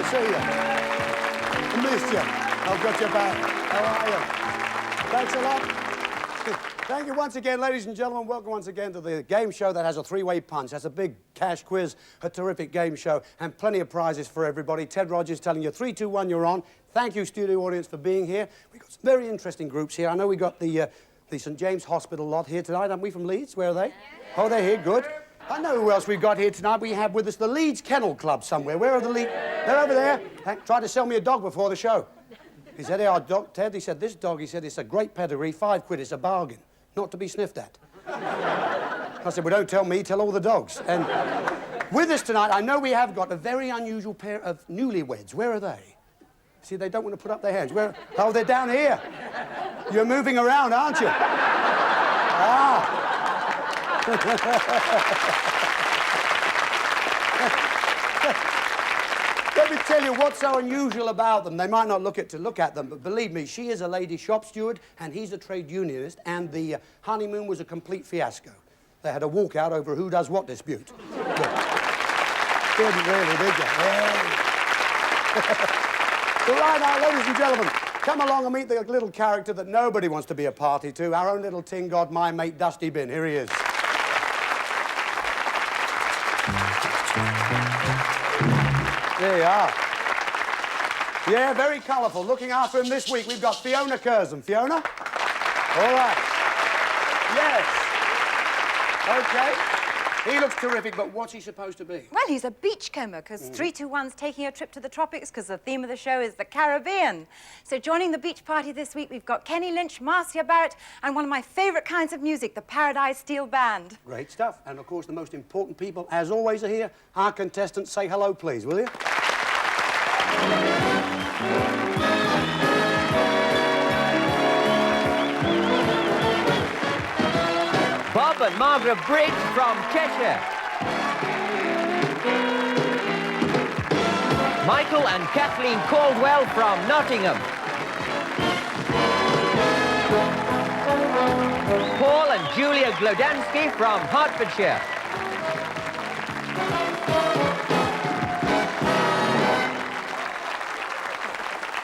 see you. I missed you. I've got your back. How are you? Thanks a lot. Thank you once again, ladies and gentlemen. Welcome once again to the game show that has a three-way punch. That's a big cash quiz, a terrific game show, and plenty of prizes for everybody. Ted Rogers telling you 3, 2, 1, you're on. Thank you, studio audience, for being here. We've got some very interesting groups here. I know we got the St. James Hospital lot here tonight, haven't we, from Leeds? Where are they? Oh, they're here, good. I know who else we've got here tonight. We have with us the Leeds Kennel Club somewhere. Where are the Leeds? They're over there. Tried to sell me a dog before the show. He said, hey, our dog, Ted, he said, this dog, he said, it's a great pedigree, £5, it's a bargain. Not to be sniffed at. I said, well, don't tell me, tell all the dogs. And with us tonight, I know we have got a very unusual pair of newlyweds. Where are they? See, they don't want to put up their hands. Where? Oh, they're down here. You're moving around, aren't you? Ah. Let me tell you what's so unusual about them. They might not look at them, but believe me, she is a lady shop steward, and he's a trade unionist, and the honeymoon was a complete fiasco. They had a walkout over who does what dispute. Didn't really, did you? So right now, ladies and gentlemen, come along and meet the little character that nobody wants to be a party to, our own little tin god, my mate Dusty Bin. Here he is. There you are. Yeah, very colourful. Looking after him this week, we've got Fiona Curzon. Fiona? All right. Yes. OK. He looks terrific, but what's he supposed to be? Well, he's a beachcomber, because 3, 2, 1's taking a trip to the tropics, because the theme of the show is the Caribbean. So joining the beach party this week, we've got Kenny Lynch, Marcia Barrett, and one of my favourite kinds of music, the Paradise Steel Band. Great stuff. And, of course, the most important people, as always, are here. Our contestants, say hello, please, will you? Bob and Margaret Briggs from Cheshire. Michael and Kathleen Caldwell from Nottingham. Paul and Julia Glodansky from Hertfordshire.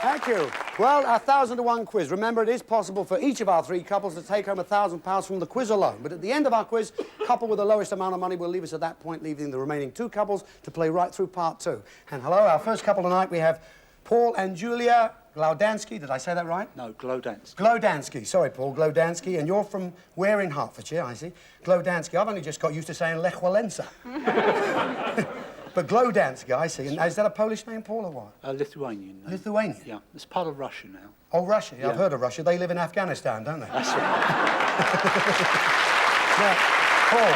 Thank you. Well, our 1,000-to-1 quiz. Remember, it is possible for each of our 3 couples to take home £1,000 from the quiz alone. But at the end of our quiz, couple with the lowest amount of money will leave us at that point, leaving the remaining 2 couples to play right through part 2. And hello, our first couple tonight, we have Paul and Julia Glodansky. Did I say that right? No, Glodansky. Glodansky. Sorry, Paul, Glodansky. And you're from where in Hertfordshire, I see? Glodansky. I've only just got used to saying Lech Walesa. But Glodansky, I see. And is that a Polish name, Paul, or what? Lithuanian. Lithuanian? Yeah, it's part of Russia now. Oh, Russia. Yeah, I've heard of Russia. They live in Afghanistan, don't they? That's right. Now, Paul,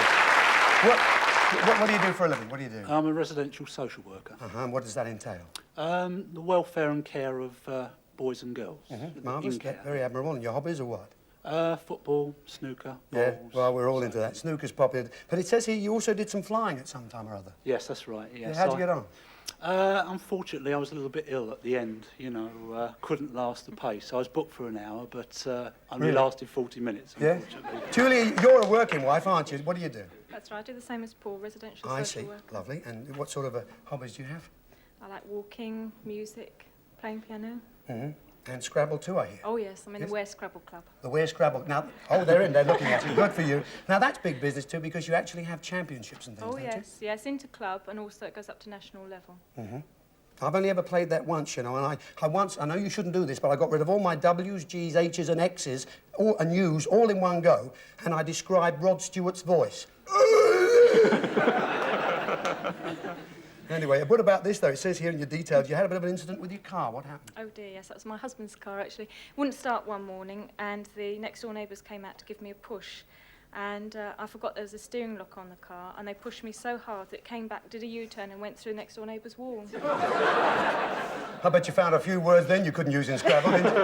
what do you do for a living? What do you do? I'm a residential social worker. And what does that entail? The welfare and care of boys and girls. Marvellous. Very admirable. And your hobbies or what? Football, snooker, yeah, bowls. well, we're all into that. Snooker's popular. But it says here you also did some flying at some time or other. Yes, that's right. Yes. Yeah, how'd you get on? Unfortunately, I was a little bit ill at the end, you know, couldn't last the pace. I was booked for an hour, but only lasted 40 minutes, unfortunately. Yeah. Julie, you're a working wife, aren't you? What do you do? That's right, I do the same as Paul, residential I social see, worker. lovely. And what sort of hobbies do you have? I like walking, music, playing piano. And Scrabble too, I hear. Oh yes, I'm in the Ware Scrabble Club. The Ware Scrabble. Now, oh, they're in, they're looking at you. Good for you. Now, that's big business too, because you actually have championships and things, Oh don't yes, yes, into club, and also it goes up to national level. I've only ever played that once, you know, and I know you shouldn't do this, but I got rid of all my W's, G's, H's and X's and U's all in one go, and I described Rod Stewart's voice. Anyway, what about this, though? It says here in your details you had a bit of an incident with your car. What happened? Oh dear, yes, that was my husband's car, actually. Wouldn't start one morning, and the next-door neighbours came out to give me a push. And I forgot there was a steering lock on the car, and they pushed me so hard that it came back, did a U-turn, and went through the next-door neighbour's wall. I bet you found a few words then you couldn't use in Scrabble, didn't you?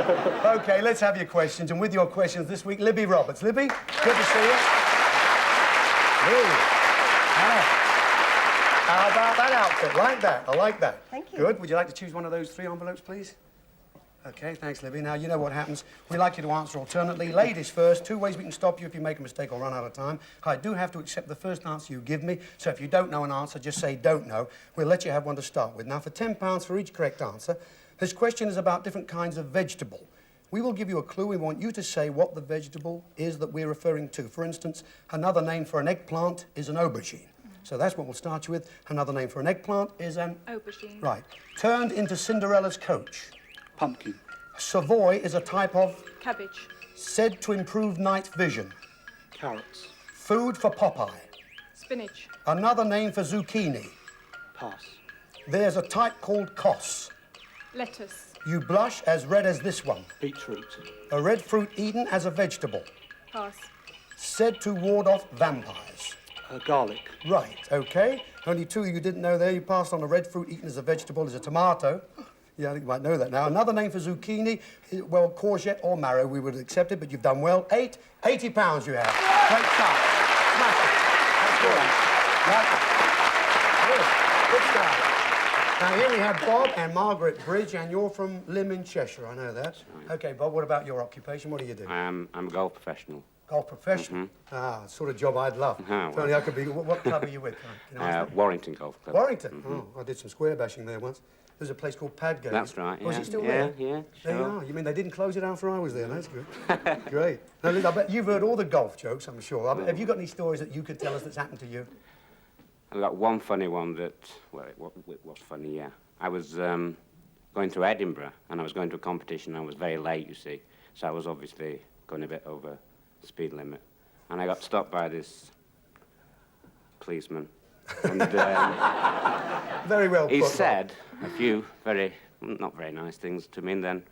OK, let's have your questions. And with your questions this week, Libby Roberts. Libby, good to see you. How about that outfit? Like that. I like that. Thank you. Good. Would you like to choose one of those 3 envelopes, please? Okay, thanks, Libby. Now, you know what happens. We like you to answer alternately. Ladies first. 2 ways we can stop you if you make a mistake or run out of time. I do have to accept the first answer you give me, so if you don't know an answer, just say don't know. We'll let you have one to start with. Now, for £10 for each correct answer, this question is about different kinds of vegetable. We will give you a clue. We want you to say what the vegetable is that we're referring to. For instance, another name for an eggplant is an aubergine. So that's what we'll start you with. Another name for an eggplant is an... Aubergine. Right. Turned into Cinderella's coach. Pumpkin. Savoy is a type of... Cabbage. Said to improve night vision. Carrots. Food for Popeye. Spinach. Another name for zucchini. Pass. There's a type called cos. Lettuce. You blush as red as this one. Beetroot. A red fruit eaten as a vegetable. Pass. Said to ward off vampires. Garlic. Right, okay. Only 2 you didn't know there. You passed on a red fruit eaten as a vegetable is a tomato. Yeah, I think you might know that now. Another name for zucchini, well, courgette or marrow, we would accept it, but you've done well. £80 you have. Great start. Smash it. That's good. Right. Good start. Now, here we have Bob and Margaret Bridge, and you're from Lymm in Cheshire, I know that. OK, Bob, what about your occupation? What do you do? I'm a golf professional. Golf professional? Ah, sort of job I'd love. If only I could be... What club are you with? Can I ask that? Warrington Golf Club. Warrington? Oh, I did some square bashing there once. There's a place called Padgate. That's right, yeah. Was it still Yeah, there? yeah, There you sure. are. You mean they didn't close it after I was there? That's good. Great. Now, Liz, I bet you've heard all the golf jokes, I'm sure. Have you got any stories that you could tell us that's happened to you? I've got one funny one that, well, it was funny, yeah. I was going to Edinburgh, and I was going to a competition. I was very late, you see, so I was obviously going a bit over the speed limit. And I got stopped by this policeman. And Very well he put, said a few not very nice things to me, and then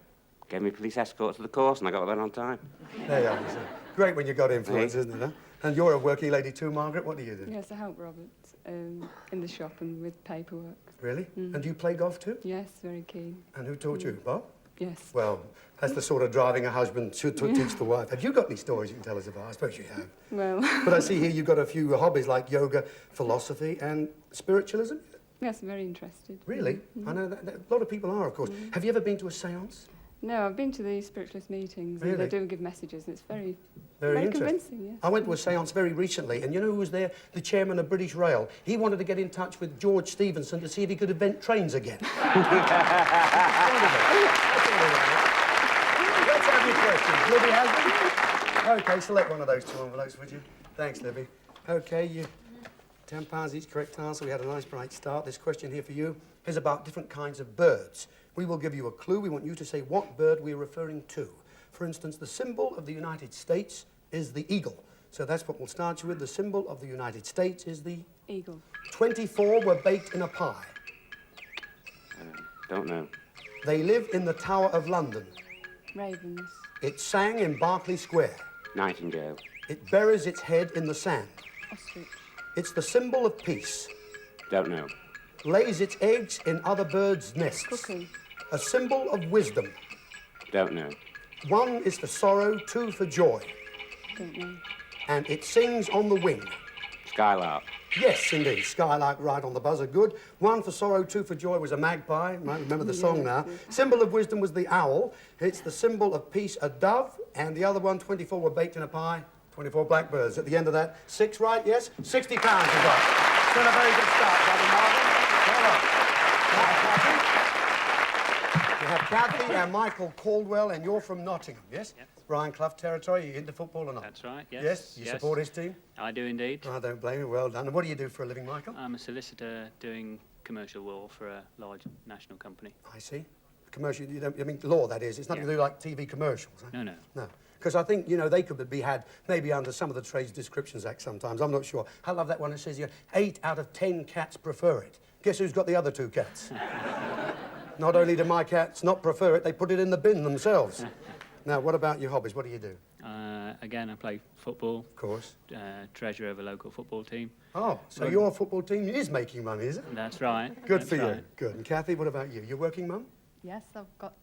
gave me police escort to the course, and I got there on time. Bob. There you are. So great when you got influence, Hey. isn't it? Huh? And you're a working lady too, Margaret. What do you do? Yes, I help Robert in the shop and with paperwork. Really? And do you play golf too? Yes, very keen. And who taught you, Bob? Yes. Well, that's the sort of driving a husband should teach the wife. Have you got any stories you can tell us about? I suppose you have. Well, But I see here you've got a few hobbies like yoga, philosophy, and spiritualism. yes, very interested. Really? I know that a lot of people are, of course. Have you ever been to a séance? No, I've been to the spiritualist meetings Really? and they do give messages and it's very Very interesting. convincing, yes. I went to a séance very recently, and you know who was there? The chairman of British Rail. He wanted to get in touch with George Stephenson to see if he could invent trains again. Let's have your questions. Libby has them. OK, select one of those 2 envelopes, would you? Thanks, Libby. OK, you... £10 each correct answer. We had a nice bright start. This question here for you is about different kinds of birds. We will give you a clue. We want you to say what bird we're referring to. For instance, the symbol of the United States is the eagle. So that's what we'll start you with. The symbol of the United States is the... Eagle. 24 were baked in a pie. Don't know. They live in the Tower of London. Ravens. It sang in Berkeley Square. Nightingale. It buries its head in the sand. Ostrich. It's the symbol of peace. Don't know. Lays its eggs in other birds' nests. Cuckoo. A symbol of wisdom. Don't know. 1 is for sorrow, 2 for joy. Don't know. And it sings on the wing. Skylark. Yes, indeed. Skylark right on the buzzer. Good. 1 for sorrow, 2 for joy was a magpie. Might remember the song now. Symbol of wisdom was the owl. It's the symbol of peace, a dove. And the other one, 24 were baked in a pie. 24 blackbirds. At the end of that, 6 right, yes? £60 you got. It's been a very good start, Brother Marvin. Well done. You have Kathy and Michael Caldwell, and you're from Nottingham, yes? Yep. Brian Clough territory. You into football or not? That's right, yes. Yes? You support his team? I do indeed. I don't blame you. Well done. And what do you do for a living, Michael? I'm a solicitor doing commercial law for a large national company. I see. Commercial, you don't, I mean, law, that is. It's nothing to do like TV commercials. Eh? No, no. No. Because I think, you know, they could be had maybe under some of the Trades Descriptions Act sometimes. I'm not sure. I love that one that says here, 8 out of 10 cats prefer it. Guess who's got the other 2 cats? Not only do my cats not prefer it, they put it in the bin themselves. Now, what about your hobbies? What do you do? Again, I play football. Of course. Treasurer of a local football team. Oh, so your football team is making money, is it? That's right. Good That's for you. right. Good. And Kathy, what about you? You're working mum? Yes, I've got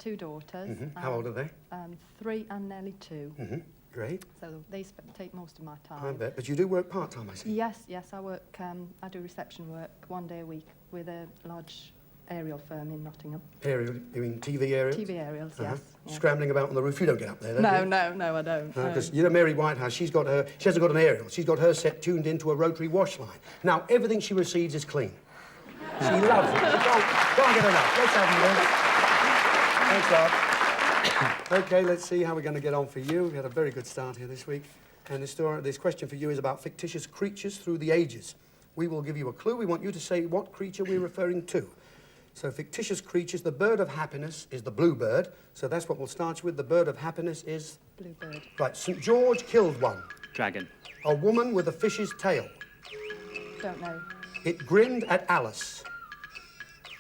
2 daughters. How old are they? 3 and nearly 2. Great. So they take most of my I time. bet. But you do work part-time, I see. Yes, I work. I do reception work 1 day a week with a large aerial firm in Nottingham. Aerial, you mean TV aerials? TV aerials, yes. Yeah. Scrambling about on the roof. You don't get up there, don't No, you? no, I don't. Because you know Mary Whitehouse, she hasn't got an aerial. She's got her set tuned into a rotary wash line. Now everything she receives is clean. She loves it. She can't get enough. Let's have you then. Thanks, Rob. Okay, let's see how we're going to get on for you. We had a very good start here this week. And this question for you is about fictitious creatures through the ages. We will give you a clue. We want you to say what creature we're referring to. So fictitious creatures, the bird of happiness is the bluebird. So that's what we'll start with. The bird of happiness is... Bluebird. Right, St. George killed one. Dragon. A woman with a fish's tail. Don't know. It grinned at Alice.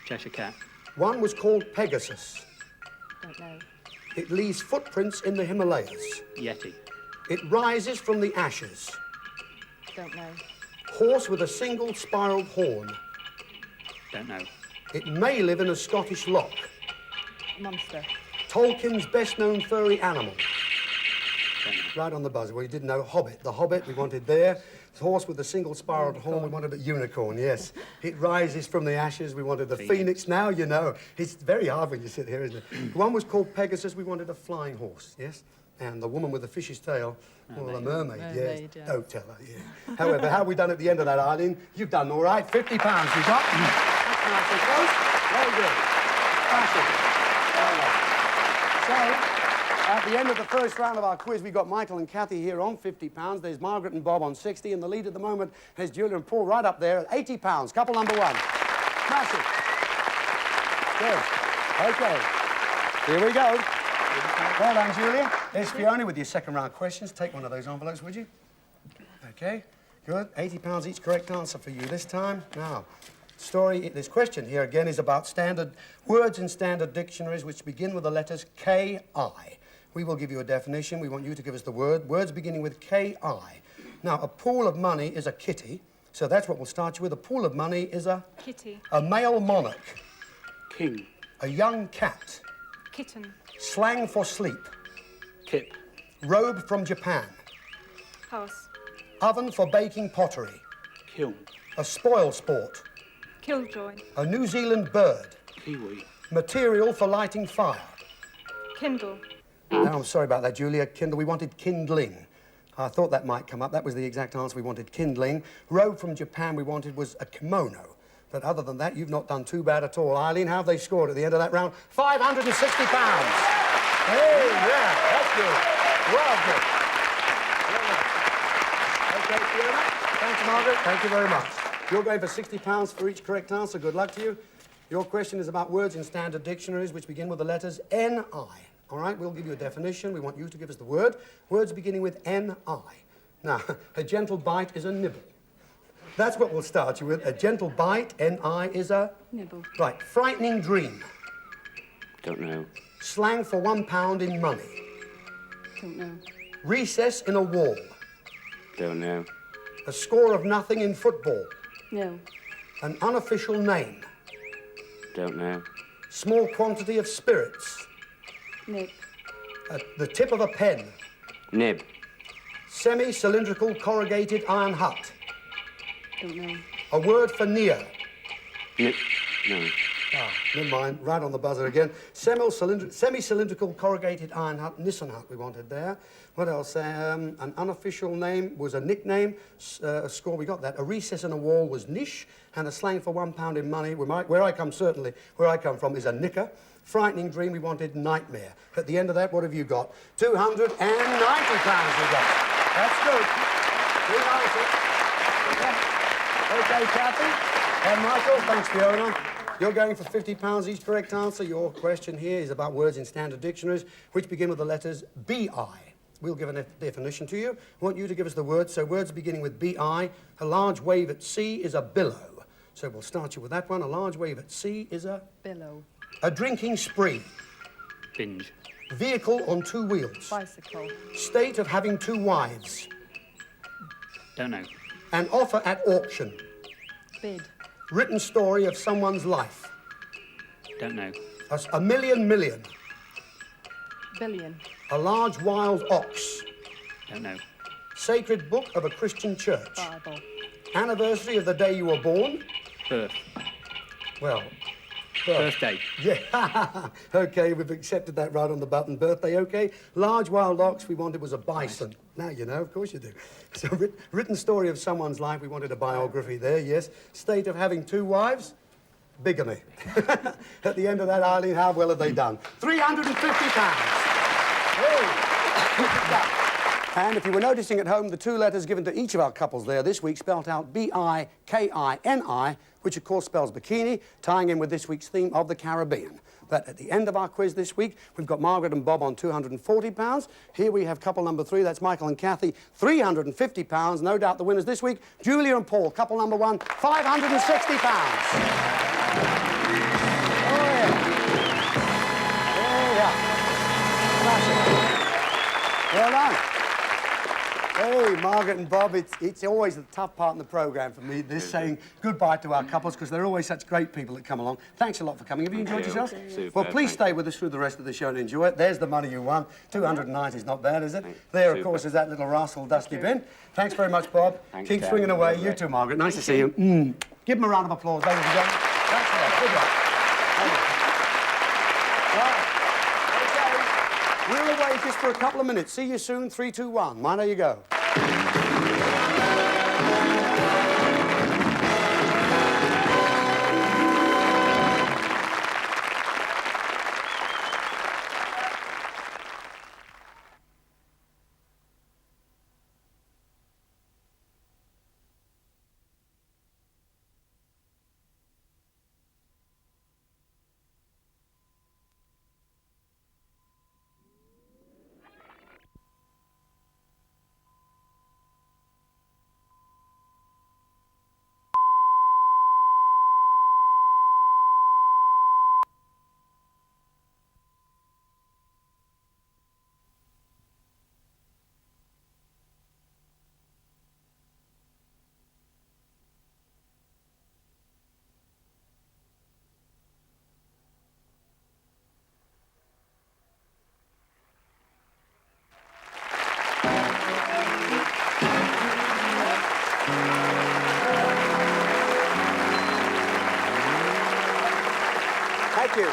Cheshire Cat. One was called Pegasus. Don't know. It leaves footprints in the Himalayas. Yeti. It rises from the ashes. Don't know. Horse with a single spiraled horn. Don't know. It may live in a Scottish loch. Monster. Tolkien's best-known furry animal. Don't know. Right on the buzzer. Well, you didn't know Hobbit. The Hobbit we wanted there. The horse with the single spiraled horn, we wanted a unicorn, yes. It rises from the ashes, we wanted the phoenix. Now you know. It's very hard when you sit here, isn't it? One was called Pegasus, we wanted a flying horse, yes? And the woman with the fish's tail, well, a mermaid, yes. Mermaid, yeah. Don't tell her, yeah. However, how have we done at the end of that, Eileen? You've done all right. £50 you got. That's nice and close. Very good. Smashing. All right. So, at the end of the first round of our quiz, we've got Michael and Kathy here on £50. There's Margaret and Bob on 60, and the lead at the moment is Julia and Paul right up there at £80. Couple number one. Smashing. Good. Okay. Here we go. Well done, Julia. There's Fiona with your second round questions. Take one of those envelopes, would you? Okay. Good. £80 each correct answer for you this time. Now, this question here again is about standard words in standard dictionaries which begin with the letters K-I. We will give you a definition. We want you to give us the words beginning with K-I. Now, a pool of money is a kitty, so that's what we'll start you with. A pool of money is a... Kitty. A male monarch. King. A young cat. Kitten. Slang for sleep. Kip. Robe from Japan. Pass. Oven for baking pottery. Kiln. A spoil sport. Killjoy. A New Zealand bird. Kiwi. Material for lighting fire. Kindle. No, I'm sorry about that, Julia. Kindle, we wanted kindling. I thought that might come up. That was the exact answer. We wanted kindling. Robe from Japan we wanted was a kimono. But other than that, you've not done too bad at all. Eileen, how have they scored at the end of that round? £560. Hey, yeah, that's good. Well good. Okay, Fiona. Thanks, Margaret. Thank you very much. You're going for £60 for each correct answer. Good luck to you. Your question is about words in standard dictionaries which begin with the letters N-I. All right, we'll give you a definition. We want you to give us the word. Words beginning with N-I. Now, a gentle bite is a nibble. That's what we'll start you with. A gentle bite, N-I, is a... Nibble. Right, frightening dream. Don't know. Slang for £1 in money. Don't know. Recess in a wall. Don't know. A score of nothing in football. No. An unofficial name. Don't know. Small quantity of spirits. Nip. The tip of a pen. Nib. Semi-cylindrical corrugated iron hut. Don't know. A word for near. Nib. No. Ah, never mind. Right on the buzzer again. Semi-cylindrical corrugated iron hut. Nissan hut we wanted there. What else? An unofficial name was a nickname. A score, we got that. A recess in a wall was niche. And a slang for £1 in money, where I come from, is a knicker. Frightening dream, we wanted nightmare. At the end of that, what have you got? £290 we got. That's good. Good answer. Okay, Kathy. And Michael, thanks, Fiona. You're going for £50 each correct answer. Your question here is about words in standard dictionaries which begin with the letters B-I. We'll give a definition to you. I want you to give us the words. So words beginning with B-I. A large wave at sea is a billow. So we'll start you with that one. A large wave at sea is a... Billow. A drinking spree. Binge. Vehicle on two wheels. Bicycle. State of having two wives. Don't know. An offer at auction. Bid. Written story of someone's life. Don't know. A million. Billion. A large wild ox. Don't know. Sacred book of a Christian church. Bible. Anniversary of the day you were born. Birth. Well, Birthday. Yeah. Okay, we've accepted that right on the button. Birthday, okay. Large wild ox we wanted was a bison. Now you know, of course you do. So written story of someone's life, we wanted a biography there, yes. State of having 2 wives, bigamy. At the end of that, Eileen, how well have they done? £350. And if you were noticing at home, the 2 letters given to each of our couples there this week spelt out B-I-K-I-N-I, which of course spells bikini, tying in with this week's theme of the Caribbean. But at the end of our quiz this week, we've got Margaret and Bob on £240. Here we have couple number 3, that's Michael and Kathy, £350. No doubt the winners this week, Julia and Paul, couple number 1, £560. Oh, yeah. Oh, yeah. Well done. Hey, Margaret and Bob, it's always the tough part in the programme for me, this saying goodbye to our couples, because they're always such great people that come along. Thanks a lot for coming. Have you enjoyed yourself? Super, well, please stay with us through the rest of the show and enjoy it. There's the money you won. 290 is not bad, is it? There, of course, is that little rascal dusty bin. Thanks very much, Bob. Thanks, Keep Dad. swinging away. You too, Margaret. Nice to see you. Give them a round of applause, ladies and gentlemen. Thanks a lot. Good luck. Right. Okay. We're away just for a couple of minutes. See you soon. 3, 2, 1. Mind how you go. Thank you.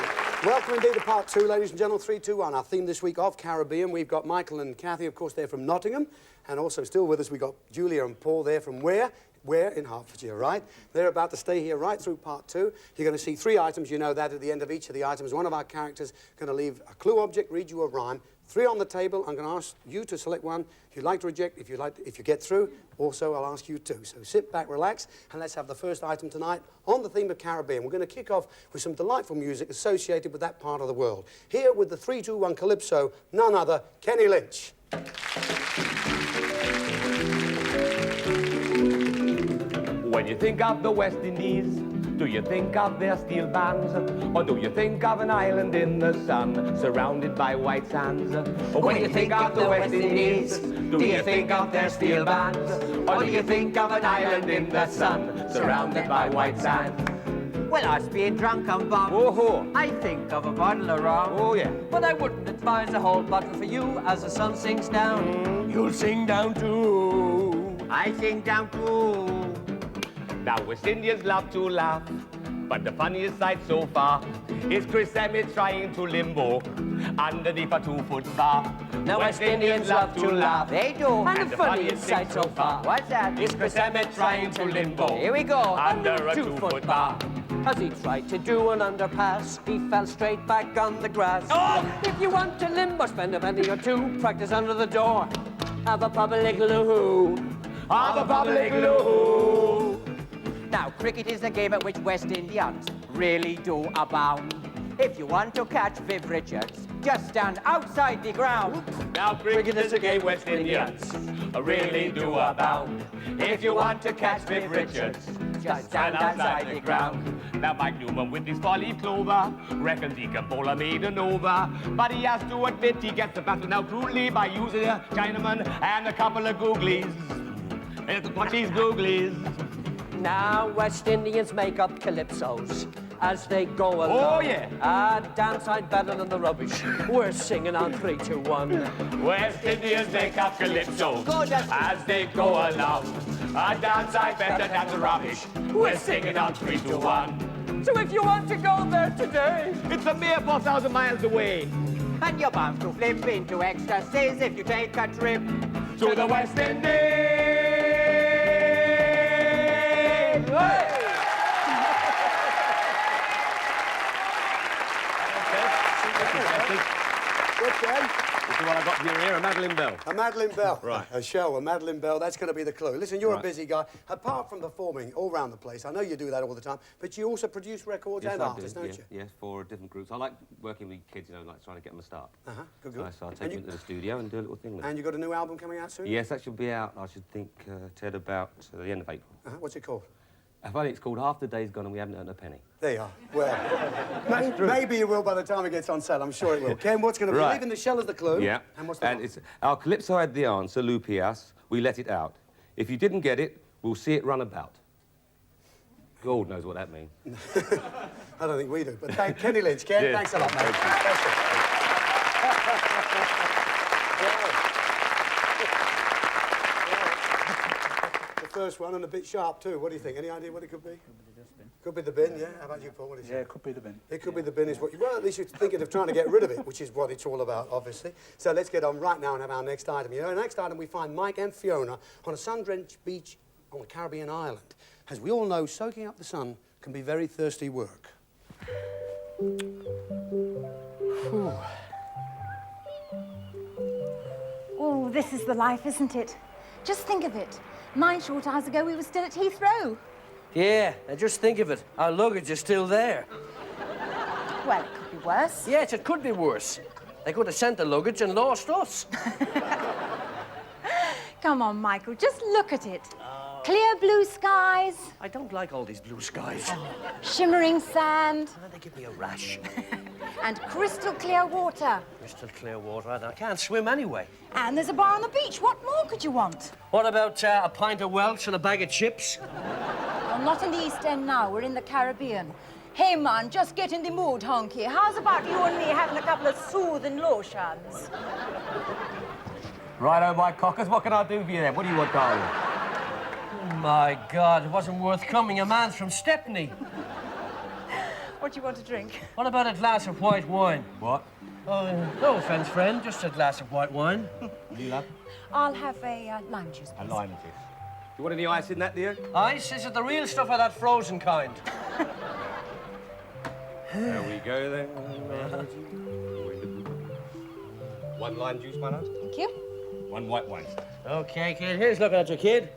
Welcome indeed to part 2, ladies and gentlemen. 3, 2, 1. Our theme this week of Caribbean. We've got Michael and Kathy, of course, they're from Nottingham. And also still with us, we've got Julia and Paul there from where? Where? In Hertfordshire, right? They're about to stay here right through part 2. You're going to see 3 items. You know that at the end of each of the items, one of our characters is going to leave a clue object, read you a rhyme. 3 on the table. I'm going to ask you to select one. If you'd like to reject, if you get through, also I'll ask you too. So sit back, relax, and let's have the first item tonight on the theme of Caribbean. We're going to kick off with some delightful music associated with that part of the world. Here with the 3, 2, 1 Calypso, none other, Kenny Lynch. When you think of the West Indies, do you think of their steel bands? Or do you think of an island in the sun, surrounded by white sands? When you think of the West Indies, do you think of their steel bands? Or do you think of an island in the sun, surrounded by white sands? Well, us being drunk on Bob, I think of a bottle of rum. Oh, yeah. But I wouldn't advise a whole bottle for you as the sun sinks down. You'll sing down too. I sing down too. Now, West Indians love to laugh, but the funniest sight so far is Chris Emmett trying to limbo underneath a 2-foot bar. Now, West Indians love to laugh. They do. And the funniest sight so far. What's that? Is Chris Emmett trying to limbo. Here we go. Under a 2-foot bar. As he tried to do an underpass, he fell straight back on the grass. Oh! If you want to limbo, spend a penny or 2, practice under the door. Have a public loo. Have a public loo. Now, cricket is the game at which West Indians really do abound. If you want to catch Viv Richards, just stand outside the ground. Now, cricket is a game West Indians really do abound. If you want to catch Viv Richards, just stand outside the ground. Now, Mike Newman with his 4-leaf clover reckons he can bowl a maiden over. But he has to admit he gets the batter now crudely by using a Chinaman and a couple of googlies. What these googlies? Now West Indians make up calypsos as they go along. Oh, yeah. Dance side better than the rubbish. We're singing on 3, 2, 1. West Indians make up calypsos Go, Dusty. as they go along. Dance side better than the rubbish. We're singing on 3, 2, 1. So if you want to go there today, It's a mere 4,000 miles away. and you're bound to flip into ecstasies if you take a trip To the West Indies. Good, Ken. This is what I got for your ear, a Madeline Bell. A Madeline Bell. Right. A show, a Madeline Bell. That's going to be the clue. Listen, you're a Right. busy guy. Apart from performing all around the place, I know you do that all the time, but you also produce records and artists, don't you? Yes, for different groups. I like working with kids, you know, like trying to get them a start. Uh-huh. Good, good. So I take And them into the studio and do a little thing with it. And you got a new album coming out soon? Yes, that should be out, I should think, Ted, about the end of April. What's it called? I find it's called Half the Day's Gone and We Haven't Earned a Penny. There you are. Well, maybe you will by the time it gets on sale. I'm sure it will. Ken, what's going to be? Right. Leaving the Shell as the clue. Yeah. And what's the And it's our Calypso had the answer, Lupias. We let it out. If you didn't get it, we'll see it run about. God knows what that means. I don't think we do, but thank Kenny Lynch. Ken, Yes. thanks a lot, mate. The first one and a bit sharp too. What do you think? Any idea what it could be? Could be the bin, yeah? How about you, Paul? What do you Yeah, think? it could be the bin. It could be the bin is what you... Well, at least you're thinking of trying to get rid of it, which is what it's all about, obviously. So let's get on right now and have our next item. You know, next item we find Mike and Fiona on a sun-drenched beach on a Caribbean island. As we all know, soaking up the sun can be very thirsty work. Oh, this is the life, isn't it? Just think of it. 9 short hours ago, we were still at Heathrow. Yeah, now just think of it. Our luggage is still there. Well, it could be worse. Yes, it could be worse. They could have sent the luggage and lost us. Come on, Michael, just look at it. Clear blue skies, I don't like all these blue skies. shimmering sand, They give me a rash. and crystal clear water. Crystal clear water, and I can't swim anyway. And there's a bar on the beach. What more could you want? What about a pint of Welsh and a bag of chips? Well, not in the East End now. We're in the Caribbean. Hey, man, just get in the mood, honky. How's about you and me having a couple of soothing lotions? Righto, my cockers, what can I do for you then? What do you want, darling? Oh, my God, it wasn't worth coming. A man's from Stepney. What do you want to drink? What about a glass of white wine? What? Oh, no offence, friend, just a glass of white wine. You love? I'll have a lime juice, A please. lime juice. You want any ice in that, dear? Ice? Is it the real stuff or that frozen kind? There we go then. One lime juice, my love. Thank you. One white wine. Okay, kid, here's looking at you, kid.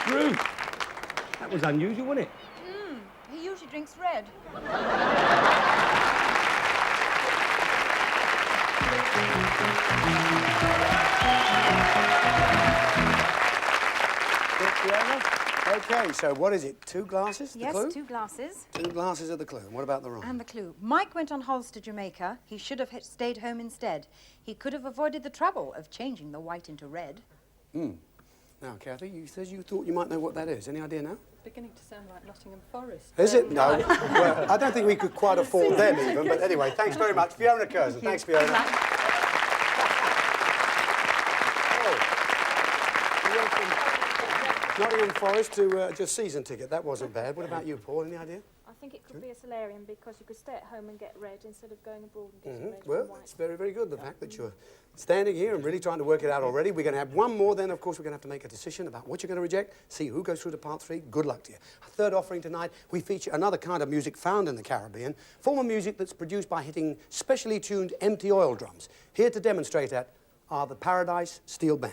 Drew, that was unusual, wasn't it? He usually drinks red. Good, Fiona? OK, so what is it? 2 glasses? The Yes, clue? 2 glasses. 2 glasses of the clue. And what about the rhyme? And the clue. Mike went on holiday to Jamaica. He should have stayed home instead. He could have avoided the trouble of changing the white into red. Now, Kathy, you said you thought you might know what that is. Any idea now? Beginning to sound like Nottingham Forest. Is it? No. Well, I don't think we could quite afford them even. But anyway, thanks very much. Fiona Curzon. Thanks, Fiona. Oh. You went from Nottingham Forest to just season ticket. That wasn't bad. What about you, Paul? Any idea? I think it could be a solarium because you could stay at home and get red instead of going abroad and getting red Well, and white. it's very, very good, the fact that you're standing here and really trying to work it out already. We're going to have one more, then, of course, we're going to have to make a decision about what you're going to reject, see who goes through to part 3. Good luck to you. Our third offering tonight, we feature another kind of music found in the Caribbean, form of music that's produced by hitting specially tuned empty oil drums. Here to demonstrate that are the Paradise Steel Band.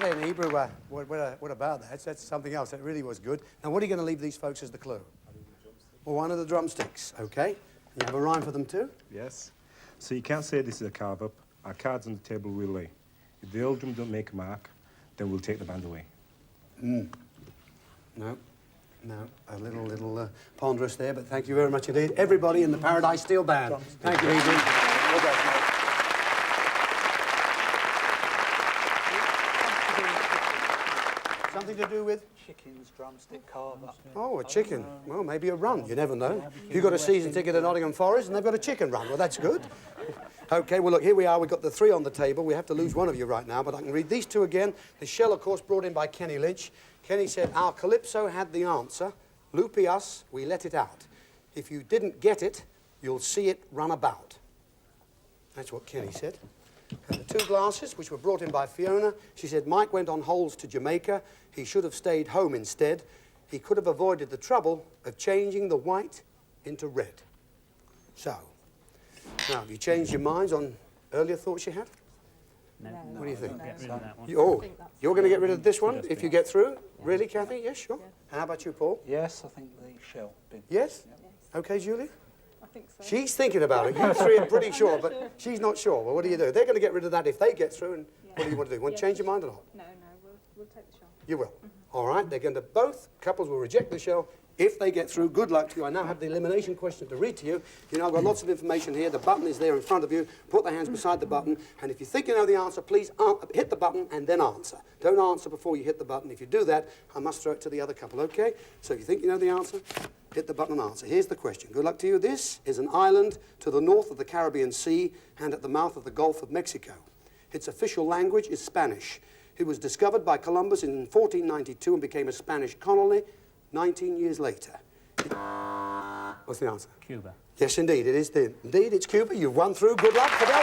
say in Hebrew, what about that? That's something else. That really was good. Now, what are you going to leave these folks as the clue? Well, one of the drumsticks, okay? You have a rhyme for them too? Yes. So you can't say this is a carve-up. Our cards on the table will lay. If the old drum don't make a mark, then we'll take the band away. No, a little ponderous there, but thank you very much indeed. Everybody in the Paradise Steel Band. Thank you, Adrian. Well done, mate. Something to do with? Chickens, drumstick, carver. Oh, a chicken. Well, maybe a run. You never know. You've got a season ticket at Nottingham Forest and they've got a chicken run. Well, that's good. OK, well, look, here we are. We've got the three on the table. We have to lose one of you right now, but I can read these two again. The shell, of course, brought in by Kenny Lynch. Kenny said, our Calypso had the answer. Loopy us, we let it out. If you didn't get it, you'll see it run about. That's what Kenny said. And the two glasses, which were brought in by Fiona, she said, Mike went on holes to Jamaica. He should have stayed home instead. He could have avoided the trouble of changing the white into red. So, now, have you changed your minds on earlier thoughts you had? No. What do you think? Get rid of that one. You're going to get rid of this one if you get through? Yeah. Really, Kathy? Yes, sure. Yeah. And how about you, Paul? Yes, I think the shell bin. Yes? OK, Julie? I think so. She's thinking about it. You three are pretty sure, but she's not sure. Well, what do you do? They're going to get rid of that if they get through, and what do you want to do? Want to change your mind or not? No, we'll take the shell. You will. All right, they're going to, both couples will reject the shell if they get through. Good luck to you. I now have the elimination question to read to you. You know, I've got lots of information here. The button is there in front of you. Put the hands beside the button, and if you think you know the answer, please hit the button and then answer. Don't answer before you hit the button. If you do that, I must throw it to the other couple, okay? So if you think you know the answer, hit the button and answer. Here's the question. Good luck to you. This is an island to the north of the Caribbean Sea and at the mouth of the Gulf of Mexico. Its official language is Spanish. It was discovered by Columbus in 1492 and became a Spanish colony 19 years later. What's the answer? Cuba. Yes, indeed, it is. Indeed, it's Cuba. You've run through. Good luck. Fidel.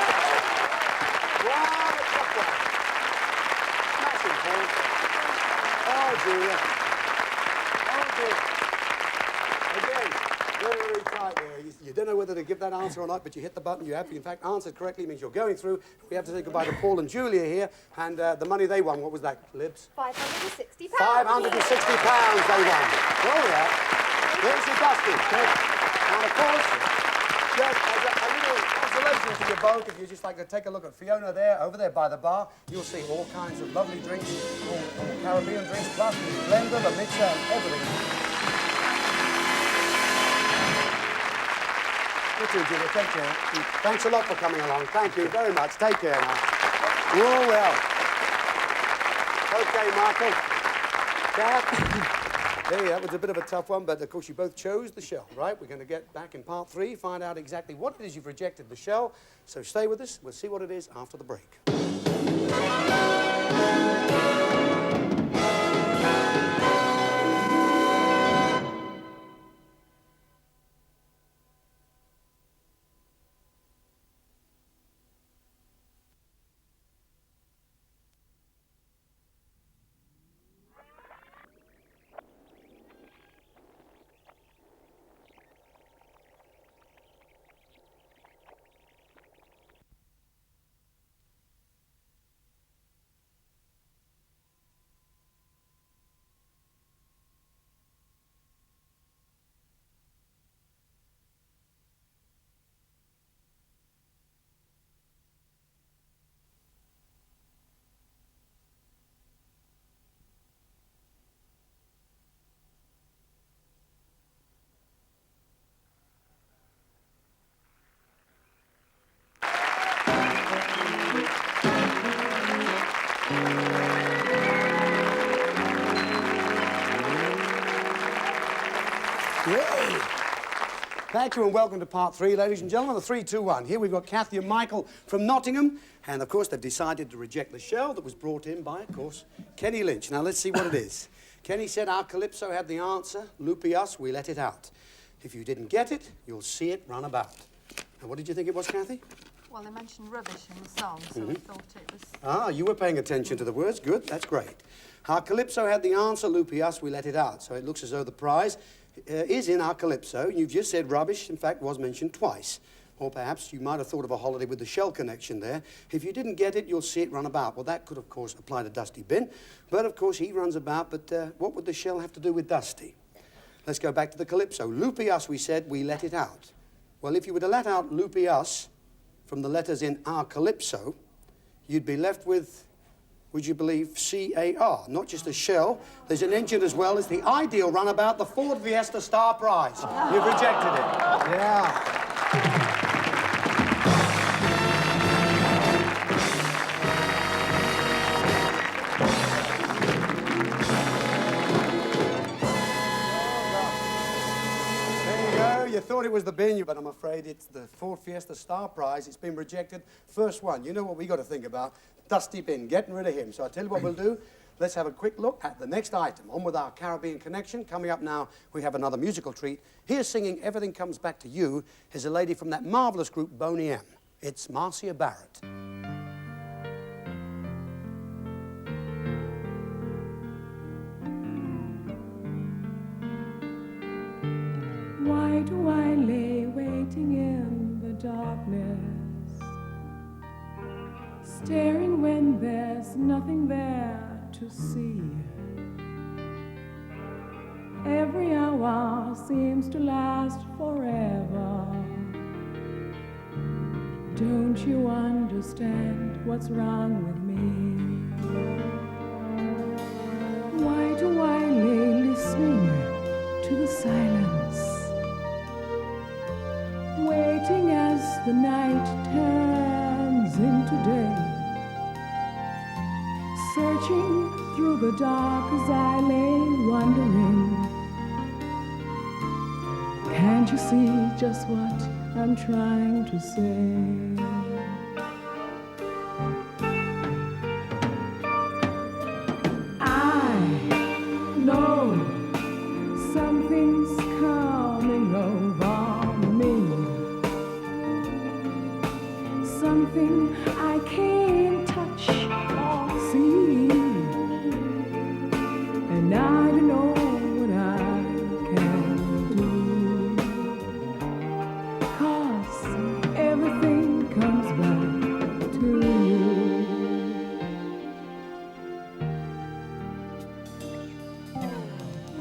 Smashing, Paul. Oh, dear. Oh, dear. Again, very tight there. You don't know whether to give that answer or not, but you hit the button. You have, in fact, answered correctly. It means you're going through. We have to say goodbye to Paul and Julia here. And the money they won, what was that, Libs? £560. £560 they won. Oh, yeah. There's your dusty. And of course, just as a little consolation to you both, if you just like to take a look at Fiona there, over there by the bar, you'll see all kinds of lovely drinks, all Caribbean drinks, plus the blender, the mixer, and everything. You too, Julia. Take care. Thanks a lot for coming along. Thank you very much. Take care now. Oh, well. OK, Michael. Gareth. There, that was a bit of a tough one, but of course you both chose the shell, right? We're going to get back in part 3, find out exactly what it is you've rejected the shell. So stay with us. We'll see what it is after the break. Yay! Thank you and welcome to part 3, ladies and gentlemen, the 3, 2, 1. Here we've got Kathy and Michael from Nottingham, and of course they've decided to reject the shell that was brought in by, of course, Kenny Lynch. Now let's see what it is. Kenny said our Calypso had the answer, loopy us, we let it out. If you didn't get it, you'll see it run about. And what did you think it was, Kathy? Well, they mentioned rubbish in the song, so I thought it was... Ah, you were paying attention to the words. Good, that's great. Our Calypso had the answer, loopy us, we let it out. So it looks as though the prize is in our Calypso. You've just said rubbish, in fact, was mentioned twice. Or perhaps you might have thought of a holiday with the Shell connection there. If you didn't get it, you'll see it run about. Well, that could, of course, apply to Dusty Bin. But, of course, he runs about. But what would the Shell have to do with Dusty? Let's go back to the Calypso. Loopy us, we said, we let it out. Well, if you were to let out Loopy us from the letters in our Calypso, you'd be left with, would you believe, C-A-R. Not just a shell, there's an engine as well. It's the ideal runabout, the Ford Fiesta Star Prize. You've rejected it. Yeah. You thought it was the bin, but I'm afraid it's the Ford Fiesta Star Prize. It's been rejected. First one. You know what we got to think about? Dusty Bin, getting rid of him. So I tell you what we'll do. Let's have a quick look at the next item. On with our Caribbean connection. Coming up now, we have another musical treat. Here singing Everything Comes Back to You is a lady from that marvellous group Boney M. It's Marcia Barrett. Why do I lay waiting in the darkness, staring when there's nothing there to see? Every hour seems to last forever. Don't you understand what's wrong with me? Why do I lay listening to the silence, waiting as the night turns into day, searching through the dark as I lay wondering, can't you see just what I'm trying to say? I know something's coming over me, something I can't touch or see, and I don't know what I can do, 'cause everything comes back to you.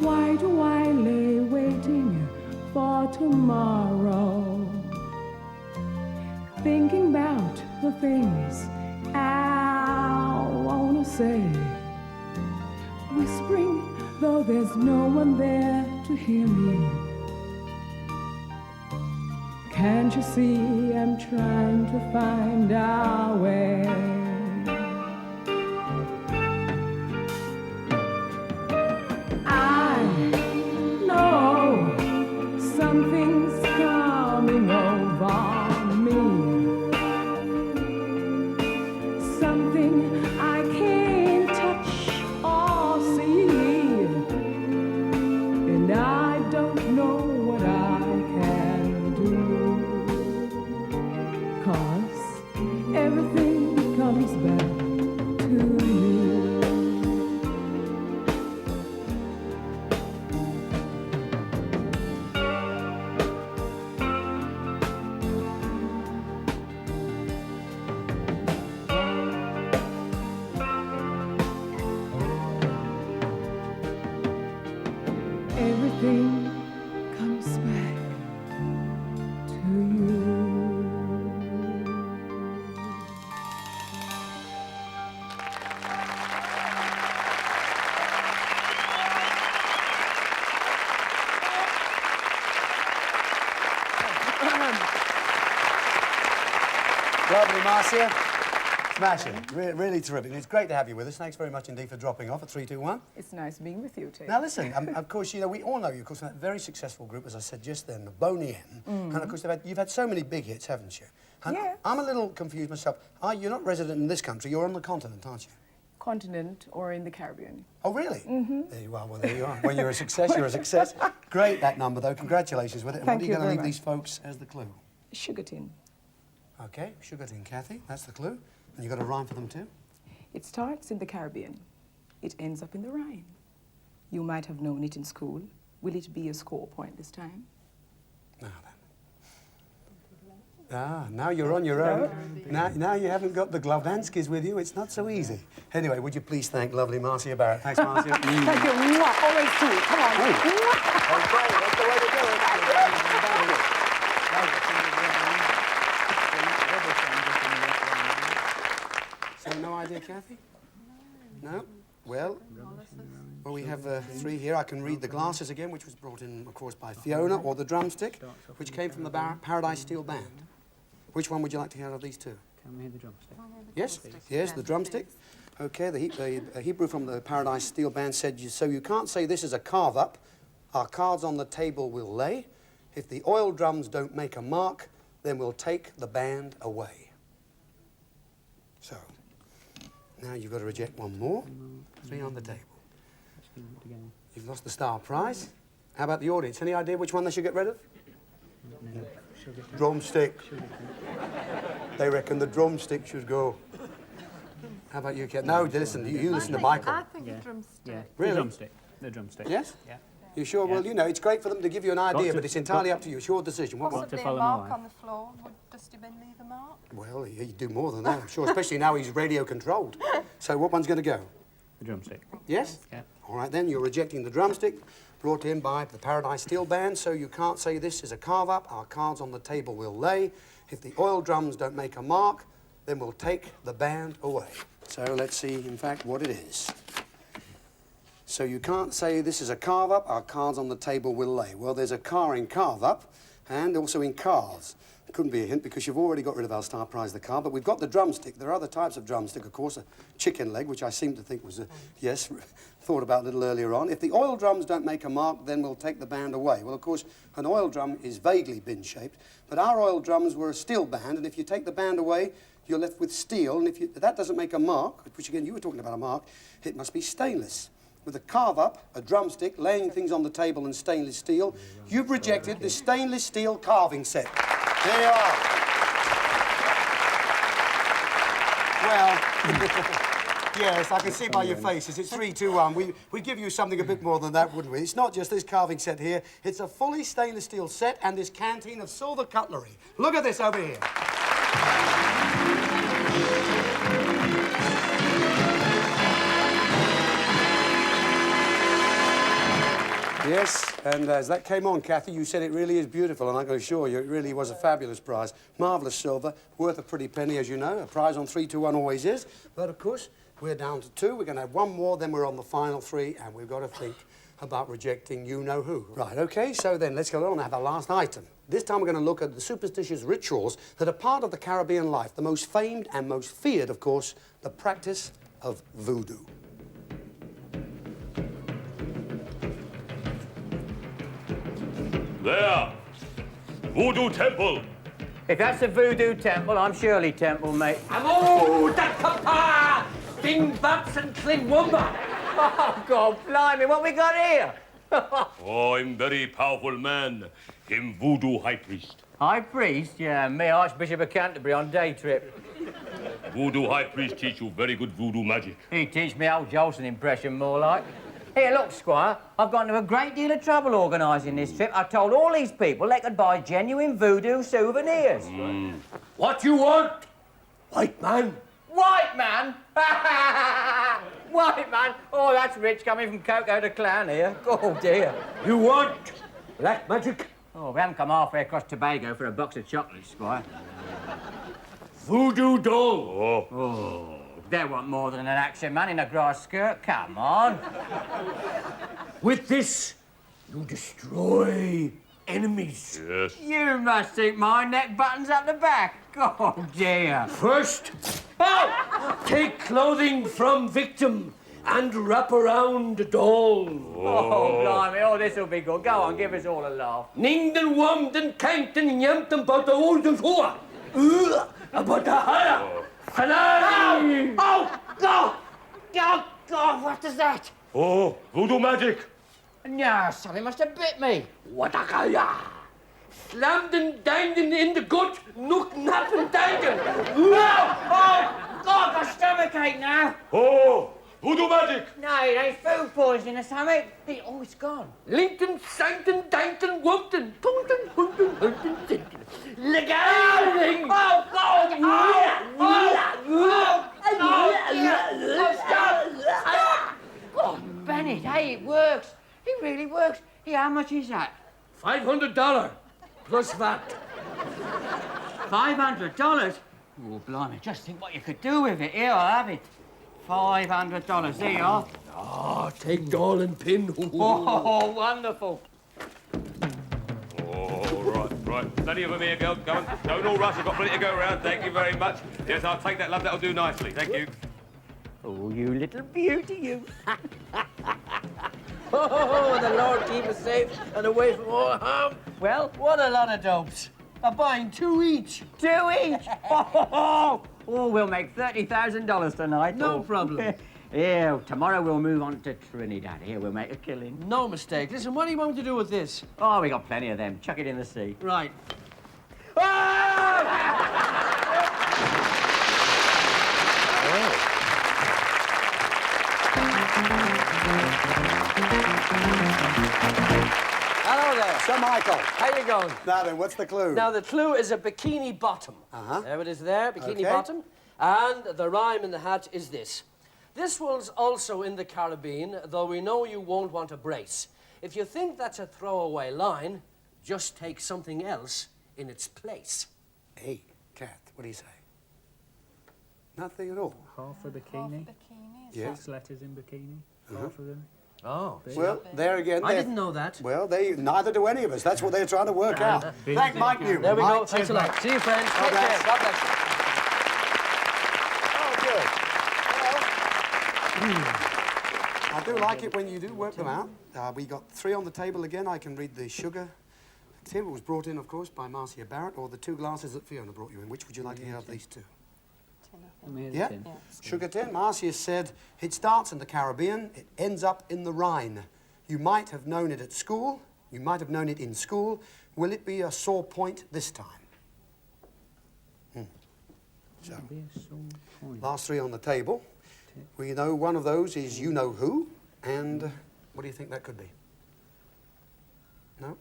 Why do I lay waiting for tomorrow, thinking about the things I wanna say, whispering though there's no one there to hear me? Can't you see I'm trying to find our way? I know something's coming over me, something I can't touch or see, and I don't know what I can do, 'cause everything comes back to you. Everything comes back to you. Lovely, Marcia. Smashing. Really terrific. It's great to have you with us. Thanks very much indeed for dropping off at 321. It's nice being with you, too. Now, listen, of course, you know, we all know you, of course, from that very successful group, as I said just then, the Boney M. And, of course, you've had so many big hits, haven't you? And Yeah. I'm a little confused myself. You're not resident in this country, you're on the continent, aren't you? Continent or in the Caribbean. Oh, really? There you are. Well, there you are. When you're a success, you're a success. Great, that number, though. Congratulations with it. And Thank what are you you going to very leave much. these folks as the clue? Sugar tin. OK, sugar tin, Kathy. That's the clue. And you've got a rhyme for them, too? It starts in the Caribbean. It ends up in the Rhine. You might have known it in school. Will it be a score point this time? Now Ah, now you're on your own. Now you haven't got the gloved handskis with you. It's not so easy. Anyway, would you please thank lovely Marcia Barrett? Thanks, Marcia. Thank you. Mwah. Always sweet. Come on. Okay, that's the way to do it. So no idea, Kathy? No? Well, we have three here. I can read the glasses again, which was brought in, of course, by Fiona, or the drumstick, which came from the Paradise Steel Band. Which one would you like to hear out of these two? Can we hear the drumstick? Yes? Yes, the drumstick. Okay, the Hebrew from the Paradise Steel Band said, so you can't say this is a carve-up. Our cards on the table will lay. If the oil drums don't make a mark, then we'll take the band away. So, now you've got to reject one more. 3 on the table. You've lost the star prize. How about the audience? Any idea which one they should get rid of? Drumstick. They reckon the drumstick should go. How about you, Kat? No, listen, you listen to Michael. I think a drumstick. Yeah, Really? the drumstick. The drumstick. Yes? Yeah. You sure? Yeah. Well, you know, it's great for them to give you an idea, to- but it's entirely up to you. It's your decision. What one? Possibly a follow mark my line. on the floor. Would Dusty Bin leave a mark? Well, you do more than that, I'm sure, especially now he's radio-controlled. So what one's going to go? The drumstick. Yes? Yeah. All right, then, you're rejecting the drumstick, brought in by the Paradise Steel Band, so you can't say this is a carve-up. Our cards on the table will lay. If the oil drums don't make a mark, then we'll take the band away. So let's see, in fact, what it is. So you can't say this is a carve-up, our cards on the table will lay. Well, there's a car in carve-up and also in cars. It couldn't be a hint because you've already got rid of our star prize, the car, but we've got the drumstick. There are other types of drumstick, of course, a chicken leg, which I seem to think was, yes, thought about a little earlier on. If the oil drums don't make a mark, then we'll take the band away. Well, of course, an oil drum is vaguely bin-shaped, but our oil drums were a steel band, and if you take the band away, you're left with steel, and if that doesn't make a mark, which again, you were talking about a mark, it must be stainless. With a carve-up, a drumstick, laying things on the table and stainless steel, you've rejected the stainless steel carving set. There you are. Well, yes, I can see by your faces. It's 3, 2, 1. We'd give you something a bit more than that, wouldn't we? It's not just this carving set here. It's a fully stainless steel set and this canteen of silver cutlery. Look at this over here. Yes, and as that came on, Kathy, you said it really is beautiful, and I can assure you it really was a fabulous prize. Marvellous silver, worth a pretty penny, as you know. A prize on 3, 2, 1 always is. But, of course, we're down to 2. We're going to have one more, then we're on the final 3, and we've got to think about rejecting you-know-who. Right, OK, so then let's go on and have our last item. This time we're going to look at the superstitious rituals that are part of the Caribbean life. The most famed and most feared, of course, the practice of voodoo. There! Voodoo Temple! If that's a voodoo temple, I'm Shirley Temple, mate. Oh, da-ka-pa! Bing Butts and Klingwumba! Oh, God, blimey, what we got here? Oh, I'm very powerful man. Him voodoo high priest. High priest? Yeah, me, Archbishop of Canterbury on day trip. Voodoo high priest teach you very good voodoo magic. He teach me old Jolson impression, more like. Here, look, Squire, I've got into a great deal of trouble organising this trip. I told all these people they could buy genuine voodoo souvenirs. What you want? White man. White man? White man? Oh, that's rich coming from Coco the Clown here. Oh, dear. You want black magic? Oh, we haven't come halfway across Tobago for a box of chocolates, Squire. Voodoo doll. Oh, they want more than an action man in a grass skirt. Come on. With this, you destroy enemies. Yes. You must think my neck buttons up the back. Oh, dear. First, take clothing from victim and wrap around the doll. Oh, blimey. Oh, this'll be good. Go on, give us all a laugh. Ningen wamden kankten jämten på det ordet hoa. About the higher. Oh, God! Oh, God, what is that? Oh, voodoo magic. No, something must have bit me. Watakaya. Slammed and dined in the gut, nook nappen dined. Oh, God, got stomachache now. Oh, voodoo magic. No, it ain't food poisoning or something. Oh, it's gone. Lincoln, Sankton, Dankton, Wumpton, Punkton, Hunton, Hunton, Sinton. Legal! really works. Here, how much is that? $500 plus VAT. $500? Oh, blimey, just think what you could do with it. Here, I'll have it. $500. There you are. Ah, take doll and pin. Oh, wonderful. Oh, right. Plenty of them here, girls. Go on. Don't all rush. I've got plenty to go around. Thank you very much. Yes, I'll take that, love. That'll do nicely. Thank you. Oh, you little beauty, you. Oh, the Lord keep us safe and away from all harm. Well, What a lot of dopes. I'm buying 2 each. 2 each. Oh, we'll make $30,000 tonight. No Oh. problem. Here, tomorrow we'll move on to Trinidad. Here, we'll make a killing. No mistake. Listen, what do you want me to do with this? Oh, we got plenty of them. Chuck it in the sea. Right. Hello there. Sir Michael. How you going? Now then, what's the clue? Now, the clue is a bikini bottom. Uh-huh. There it is there, bikini Okay. bottom. And the rhyme in the hat is this. This one's also in the Caribbean, though we know you won't want a brace. If you think that's a throwaway line, just take something else in its place. Hey, Kath, what do you say? Nothing at all. Half a bikini. Yes. 6 letters in bikini. Uh-huh. Half of them. Oh. Well, there again. I there- didn't know that. Well, neither do any of us. That's what they're trying to work out. Thank Mike Newman. There we go. Mike, Thanks a cheers, lot. mate. See you, friends. God Take bless. care. God bless you. Oh, good. Well, I do like it when you do work them out. We got 3 on the table again. I can read the sugar. Tim was brought in, of course, by Marcia Barrett, or the 2 glasses that Fiona brought you in. Which would you like to hear of these 2? Let me hear the Yeah? tin. Sugar tin. Marcia said, it starts in the Caribbean, it ends up in the Rhine. You might have known it at school, you might have known it in school. Will it be a sore point this time? So, Be a sore point. last 3 on the table. We know one of those is you know who, and what do you think that could be? No?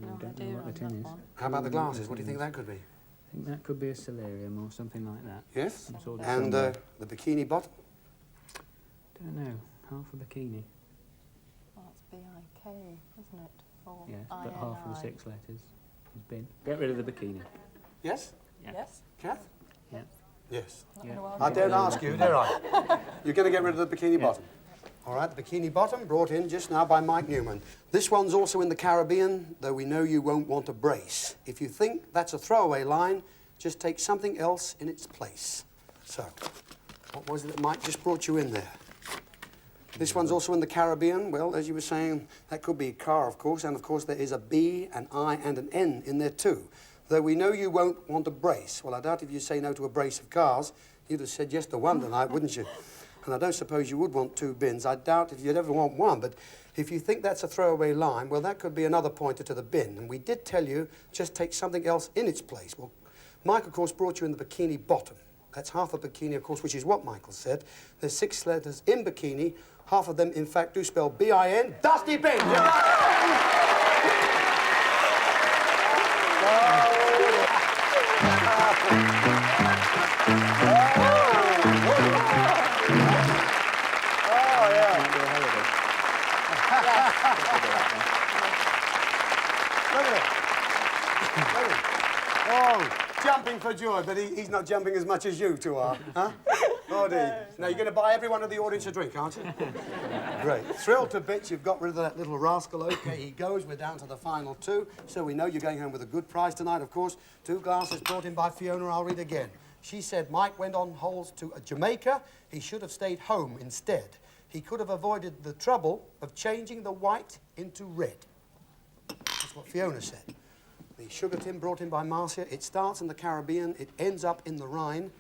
No, don't know what the tin is. How about the glasses? What do you think that could be? I think that could be a solarium or something like that. Yes? Some sort of And sunbed. the bikini bottom? Don't know. Half a bikini. Well, that's B-I-K, isn't it? Or Yes, but half of the I-N-I. 6 letters has been. Get rid of the bikini. Yes? Yeah. Yes? Kath? Yeah. Yes. Yeah. I don't ask you, do I? You're going to get rid of the bikini bottom. All right, the bikini bottom brought in just now by Mike Newman. This one's also in the Caribbean, though we know you won't want a brace. If you think that's a throwaway line, just take something else in its place. So, what was it that Mike just brought you in there? This one's also in the Caribbean. Well, as you were saying, that could be a car, of course, and of course there is a B, an I, and an N in there too. Though we know you won't want a brace. Well, I doubt if you say no to a brace of cars, you'd have said yes to one tonight, wouldn't you? And I don't suppose you would want 2 bins. I doubt if you'd ever want one, but if you think that's a throwaway line, well, that could be another pointer to the bin. And we did tell you, just take something else in its place. Well, Mike, of course, brought you in the bikini bottom. That's half a bikini, of course, which is what Michael said. There's 6 letters in bikini. Half of them, in fact, do spell B-I-N. Dusty bin! Oh, yeah. Look at it. Look at it. Oh, jumping for joy, but he's not jumping as much as you 2 are, huh? Oh, dear. Now, you're going to buy everyone in the audience a drink, aren't you? Great. Thrilled to bits you've got rid of that little rascal. Okay, he goes. We're down to the final 2, so we know you're going home with a good prize tonight, of course. 2 glasses brought in by Fiona. I'll read again. She said Mike went on holes to Jamaica. He should have stayed home instead. He could have avoided the trouble of changing the white into red. That's what Fiona said. The sugar tin brought in by Marcia. It starts in the Caribbean. It ends up in the Rhine.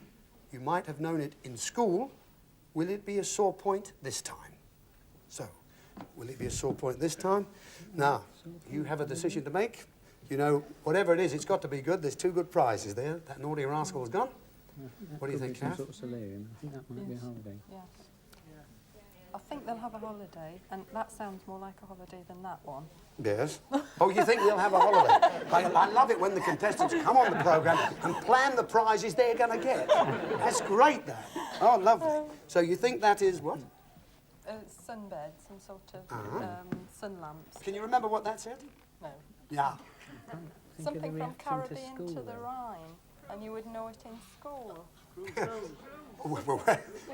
You might have known it in school. Will it be a sore point this time? So, will it be a sore point this time? Now, you have a decision to make. You know, whatever it is, it's got to be good. There's 2 good prizes there. That naughty rascal's gone. What do you think, Some Kath? sort of solarium. I think that might be a holiday. Yes. I think they'll have a holiday, and that sounds more like a holiday than that one. Yes. Oh, you think they'll have a holiday? I love it when the contestants come on the programme and plan the prizes they're going to get. That's great, that. Oh, lovely. So you think that is what? sunbed, some sort of sun lamps. Can you remember what that said? No. Yeah. Something from Caribbean to the Rhine, and you would know it in school.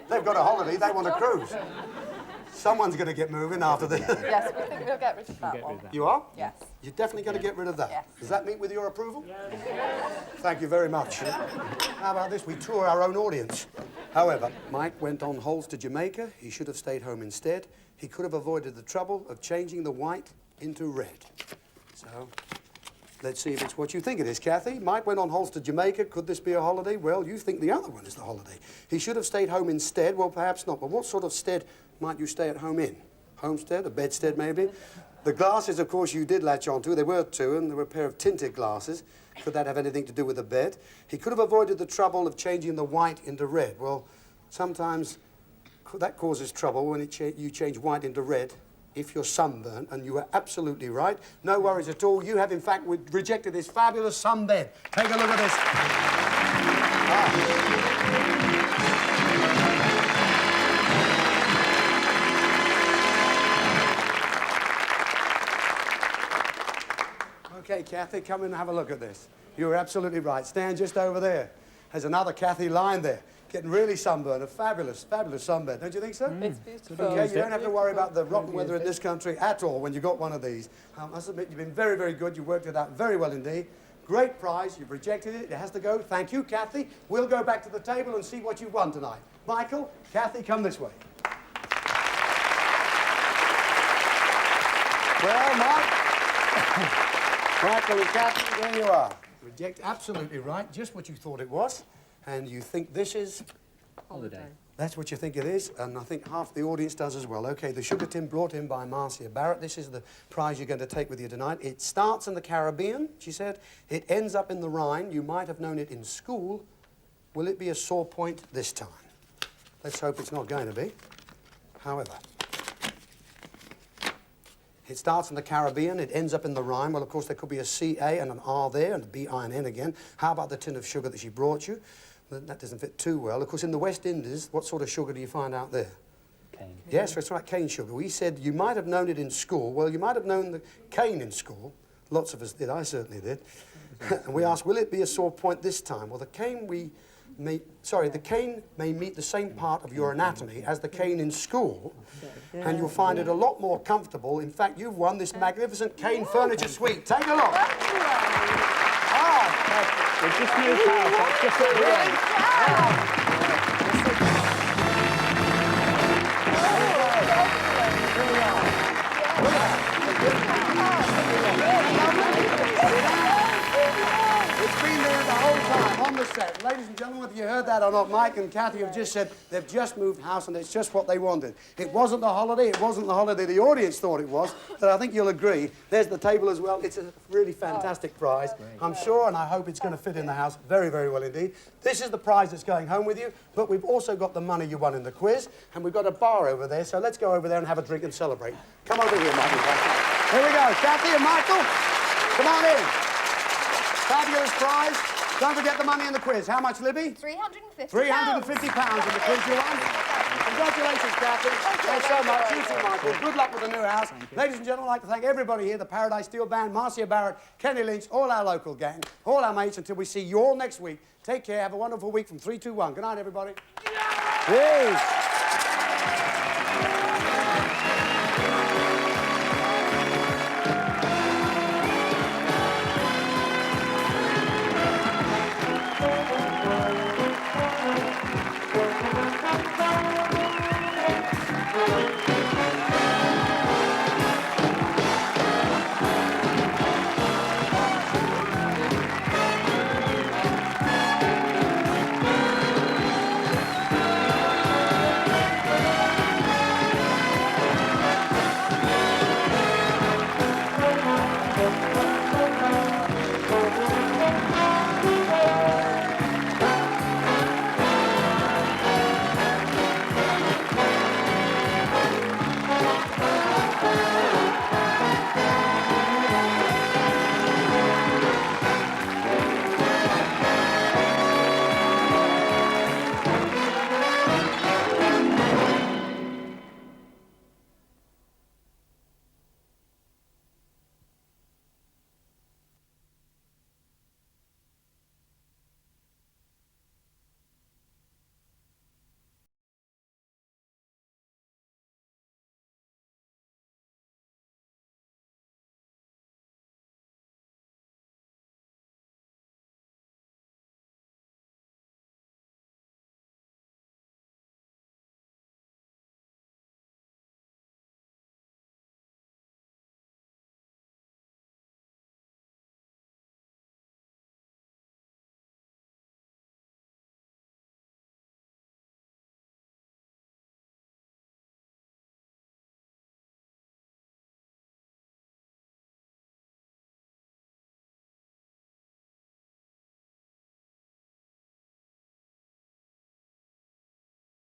They've got a holiday, they want a cruise. Someone's going to get moving after this. Yes, we think we'll get rid of that one. You are? Yes. You're definitely going to get rid of that? Yes. Does that meet with your approval? Thank you very much. How about this? We tour our own audience. However, Mike went on holes to Jamaica. He should have stayed home instead. He could have avoided the trouble of changing the white into red. So, let's see if it's what you think it is, Kathy. Mike went on holes to Jamaica. Could this be a holiday? Well, you think the other one is the holiday. He should have stayed home instead. Well, perhaps not. But what sort of stead might you stay at home in? Homestead, a bedstead, maybe? The glasses, of course, you did latch onto. There were two, and there were a pair of tinted glasses. Could that have anything to do with the bed? He could have avoided the trouble of changing the white into red. Well, sometimes that causes trouble when you change white into red if you're sunburnt, and you were absolutely right. No worries at all. You have, in fact, rejected this fabulous sunbed. Take a look at this. Okay, Kathy, come in and have a look at this. You're absolutely right. Stand just over there. There's another Kathy lying there, getting really sunburned. A fabulous, fabulous sunbed. Don't you think so? It's beautiful. Okay, you don't have to worry about the rotten weather in this country at all when you've got one of these. I must admit, you've been very, very good. You worked it out very well indeed. Great prize. You've rejected it. It has to go. Thank you, Kathy. We'll go back to the table and see what you've won tonight. Michael, Kathy, come this way. Well, Mike. Michael and Kathy, there you are. Reject, absolutely right. Just what you thought it was. And you think this is? Holiday. That's what you think it is, and I think half the audience does as well. Okay, the sugar tin brought in by Marcia Barrett. This is the prize you're going to take with you tonight. It starts in the Caribbean, she said. It ends up in the Rhine. You might have known it in school. Will it be a sore point this time? Let's hope it's not going to be. However, it starts in the Caribbean, it ends up in the Rhine. Well, of course, there could be a C-A and an R there, and a B-I-N-N again. How about the tin of sugar that she brought you? That doesn't fit too well. Of course, in the West Indies, what sort of sugar do you find out there? Cane. Yes, that's right, cane sugar. We said you might have known it in school. Well, you might have known the cane in school. Lots of us did, I certainly did. And we asked, will it be a sore point this time? Well, the cane the cane may meet the same part of your anatomy as the cane in school, and you'll find it a lot more comfortable. In fact, you've won this magnificent cane furniture suite. Take a look. We've just moved house. It's just at the end. It's been there the whole time, on the set. Ladies and gentlemen, whether you heard that or not, Mike and Kathy have just said they've just moved house and it's just what they wanted. It wasn't the holiday, it wasn't the holiday the audience thought it was, but I think you'll agree. There's the table as well. It's a really fantastic prize. I'm sure, and I hope it's going to fit in the house very, very well indeed. This is the prize that's going home with you, but we've also got the money you won in the quiz, and we've got a bar over there, so let's go over there and have a drink and celebrate. Come over here, Michael. Here we go. Kathy and Michael, come on in. Fabulous prize. Don't forget the money in the quiz. How much, Libby? £350. £350 in the quiz you won. Congratulations, Kathy. Thanks so much. You too, Michael. Good luck with the new house. Ladies and gentlemen, I'd like to thank everybody here, the Paradise Steel Band, Marcia Barrett, Kenny Lynch, all our local gang, all our mates, until we see you all next week. Take care. Have a wonderful week from 3, 2, 1. Good night, everybody. Cheers.